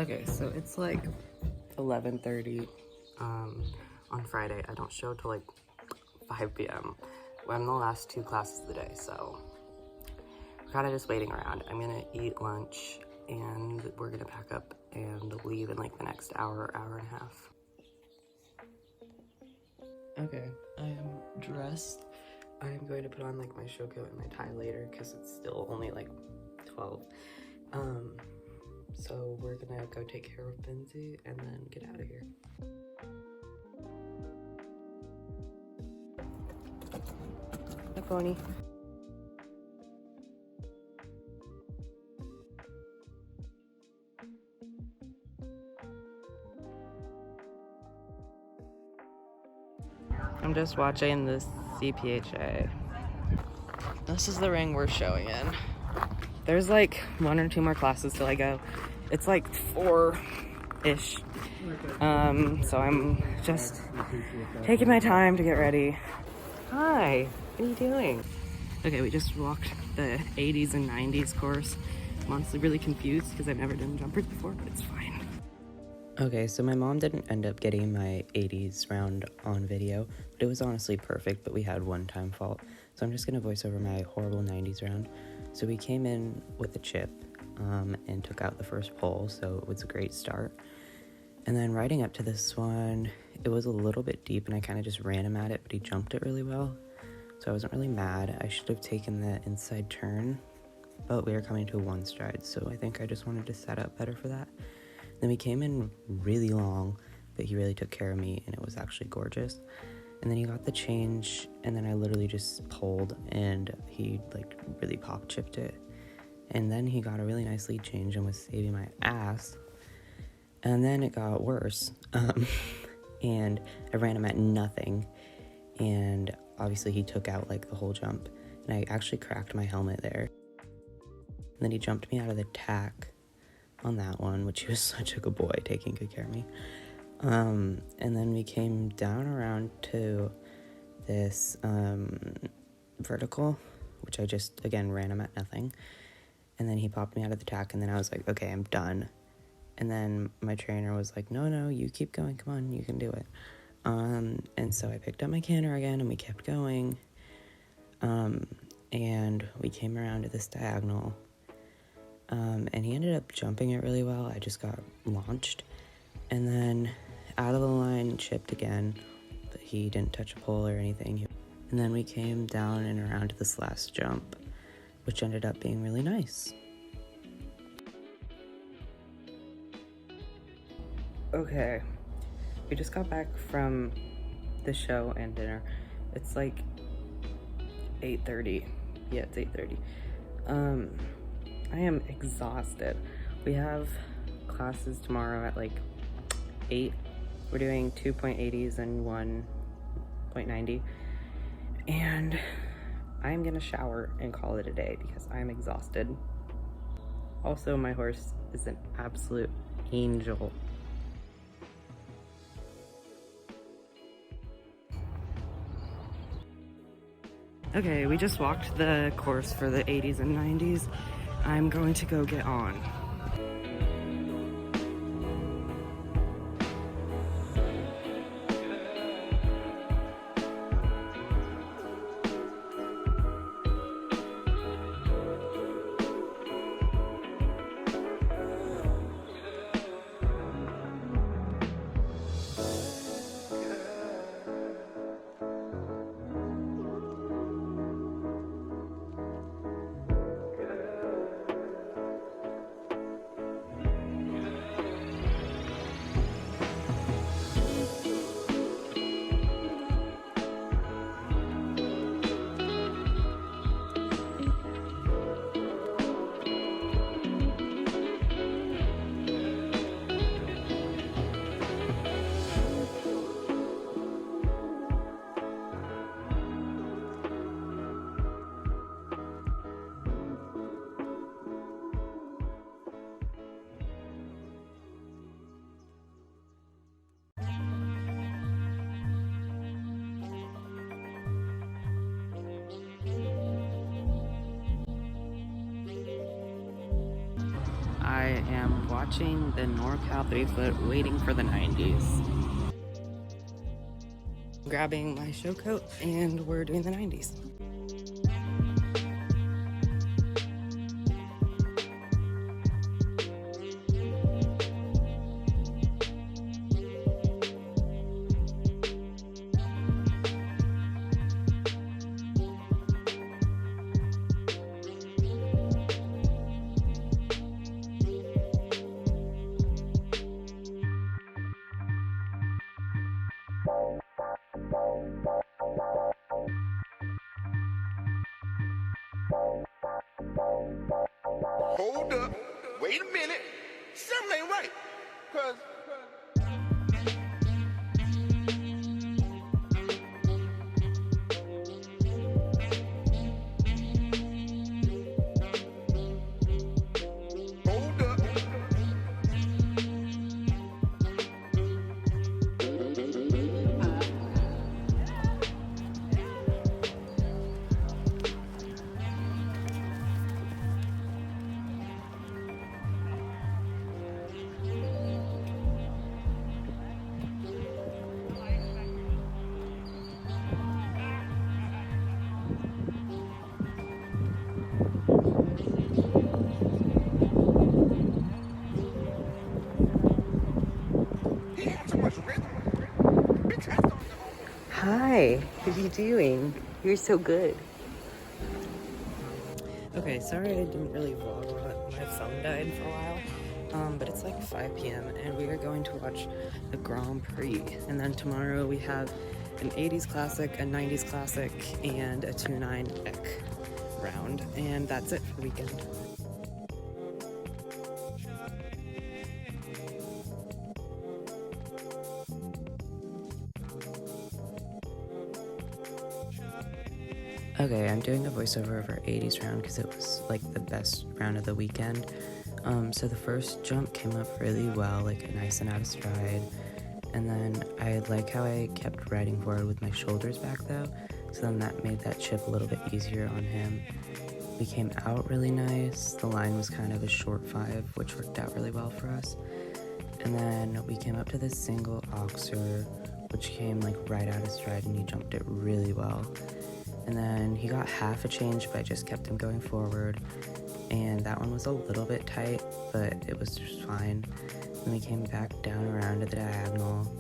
Okay, so it's like 11:30 on Friday. I don't show till like 5 p.m. I'm the last 2 classes of the day, so we're kind of just waiting around. I'm gonna eat lunch and we're gonna pack up and leave in like the next hour, hour and a half. Okay, I am dressed. I am going to put on like my show coat and my tie later because it's still only like 12. So we're gonna go take care of Benzie and then get out of here. Hi, Pony. I'm just watching the CPHA. This is the ring we're showing in. There's like 1 or 2 more classes till I go. It's like 4-ish. So I'm just taking my time to get ready. Hi, what are you doing? Okay, we just walked the 80s and 90s course. I'm honestly really confused because I've never done jumpers before, but it's fine. Okay, so my mom didn't end up getting my 80s round on video, but it was honestly perfect, but we had one time fault. So I'm just gonna voice over my horrible 90s round. So we came in with a chip and took out the first pole, so it was a great start. And then riding up to this one, it was a little bit deep and I kind of just ran him at it, but he jumped it really well. So I wasn't really mad. I should have taken the inside turn, but we were coming to a 1 stride, so I think I just wanted to set up better for that. Then we came in really long, but he really took care of me and it was actually gorgeous. And then he got the change and then I literally just pulled and he like really pop chipped it. And then he got a really nice lead change and was saving my ass. And then it got worse. And I ran him at nothing. And obviously he took out like the whole jump. And I actually cracked my helmet there. And then he jumped me out of the tack on that one, which he was such a good boy, taking good care of me. And then we came down around to this vertical, which I just, again, ran him at nothing. And then he popped me out of the tack, and then I was like, okay, I'm done. And then my trainer was like, no, you keep going, come on, you can do it. And so I picked up my canter again, and we kept going. And we came around to this diagonal. And he ended up jumping it really well. I just got launched. And then out of the line, chipped again, but he didn't touch a pole or anything. And then we came down and around to this last jump, which ended up being really nice. Okay, we just got back from the show and dinner. It's like 8:30. Yeah, it's 8:30. I am exhausted. We have classes tomorrow at like 8. We're doing 2.80s and 1.90. And I'm gonna shower and call it a day because I'm exhausted. Also, my horse is an absolute angel. Okay, we just walked the course for the 80s and 90s. I'm going to go get on. I am watching the NorCal 3-foot waiting for the 90s. Grabbing my show coat and we're doing the 90s. Hold up, wait a minute, something ain't right, cause hold up. He had so much rhythm. Bitch, I thought Hi, what are you doing? You're so good. Okay, sorry I didn't really vlog a lot. My phone died for a while. But it's like 5 p.m. and we are going to watch the Grand Prix. And then tomorrow we have an 80s classic, a 90s classic, and a 2-9 Ek round. And that's it for the weekend. Okay, I'm doing a voiceover of our 80s round because it was like the best round of the weekend. So the first jump came up really well, like nice and out of stride. And then I like how I kept riding forward with my shoulders back though. So then that made that chip a little bit easier on him. We came out really nice. The line was kind of a short 5, which worked out really well for us. And then we came up to this single oxer, which came like right out of stride and he jumped it really well. And then he got half a change, but I just kept him going forward. And that one was a little bit tight, but it was just fine. Then we came back down around to the diagonal,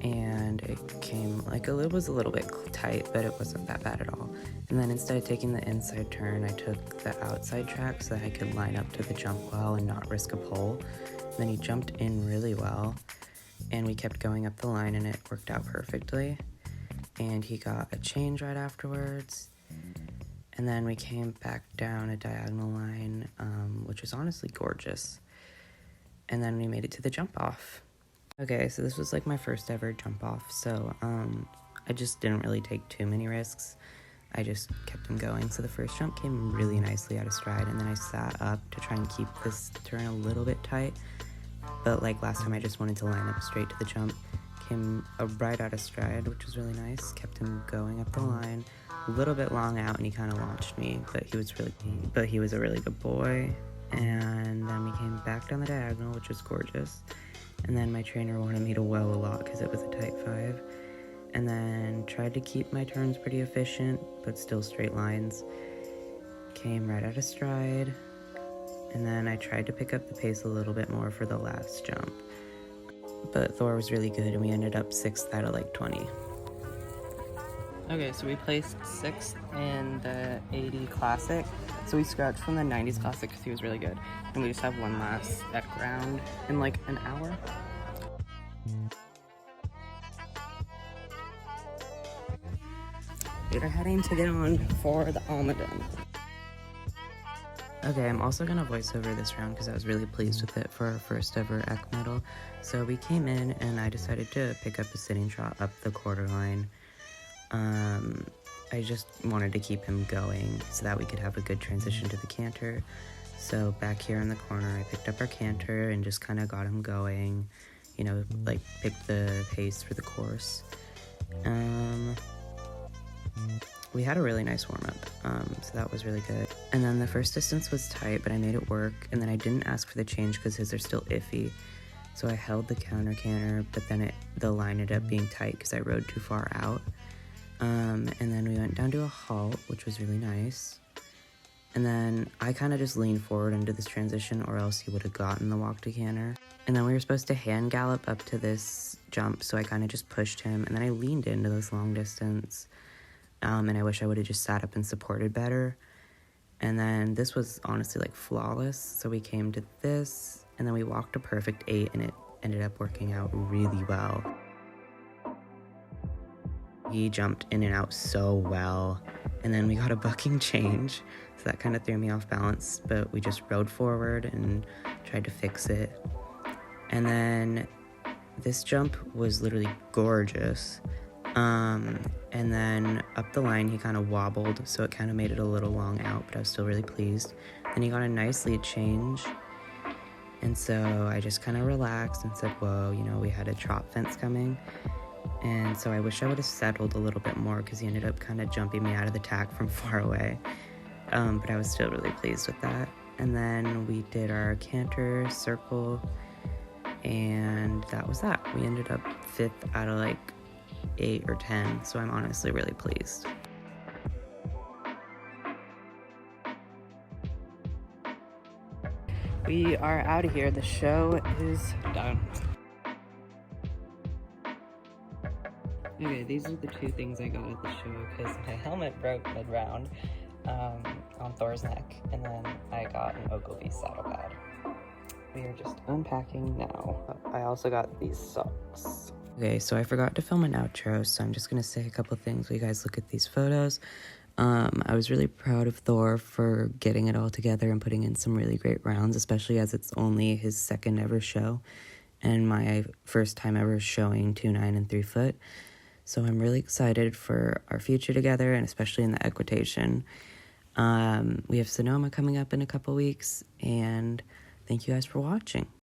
and it came like it was a little bit tight, but it wasn't that bad at all. And then instead of taking the inside turn, I took the outside track so that I could line up to the jump well and not risk a pole. And then he jumped in really well, and we kept going up the line, and it worked out perfectly. And he got a change right afterwards. And then we came back down a diagonal line, which was honestly gorgeous. And then we made it to the jump off. Okay, so this was like my first ever jump off, so I just didn't really take too many risks. I just kept him going. So the first jump came really nicely out of stride, and then I sat up to try and keep this turn a little bit tight. But like last time, I just wanted to line up straight to the jump. Came right out of stride, which was really nice. Kept him going up the line. A little bit long out, and he kind of launched me, but he was a really good boy. And then we came back down the diagonal, which was gorgeous. And then my trainer wanted me to well a lot because it was a tight 5. And then tried to keep my turns pretty efficient, but still straight lines. Came right out of stride. And then I tried to pick up the pace a little bit more for the last jump. But Thor was really good, and we ended up 6th out of like 20. Okay, so we placed 6th in the 80 Classic. So we scratched from the 90s Classic because he was really good. And we just have one last Ek round in like an hour. We're heading to get on for the Almaden. Okay, I'm also gonna voice over this round because I was really pleased with it for our first ever Ek medal. So we came in and I decided to pick up a sitting trot up the quarter line. I just wanted to keep him going so that we could have a good transition to the canter. So back here in the corner, I picked up our canter and just kind of got him going, you know, like picked the pace for the course. we had a really nice warm-up, so that was really good. And then the first distance was tight, but I made it work, and then I didn't ask for the change because his are still iffy. So I held the counter canter, but then the line ended up being tight because I rode too far out. And then we went down to a halt, which was really nice. And then I kind of just leaned forward into this transition, or else he would have gotten the walk to canter. And then we were supposed to hand gallop up to this jump, so I kind of just pushed him, and then I leaned into this long distance. And I wish I would have just sat up and supported better. And then this was honestly like flawless. So we came to this, and then we walked a perfect 8, and it ended up working out really well. He jumped in and out so well, and then we got a bucking change, so that kind of threw me off balance, but we just rode forward and tried to fix it. And then this jump was literally gorgeous. And then up the line, he kind of wobbled, so it kind of made it a little long out, but I was still really pleased. Then he got a nice lead change, and so I just kind of relaxed and said, whoa, you know, we had a trot fence coming. And so I wish I would have settled a little bit more because he ended up kind of jumping me out of the tack from far away. But I was still really pleased with that. And then we did our canter circle, and that was that. We ended up 5th out of like 8 or 10, so I'm honestly really pleased. We are out of here. The show is done. Okay, these are the 2 things I got at the show because my helmet broke mid-round on Thor's neck, and then I got an Ogilvy saddle pad. We are just unpacking now. I also got these socks. Okay, so I forgot to film an outro, so I'm just gonna say a couple things while you guys look at these photos. I was really proud of Thor for getting it all together and putting in some really great rounds, especially as it's only his 2nd ever show and my first time ever showing 2.9 and 3 foot. So I'm really excited for our future together, and especially in the equitation. We have Sonoma coming up in a couple weeks, and thank you guys for watching.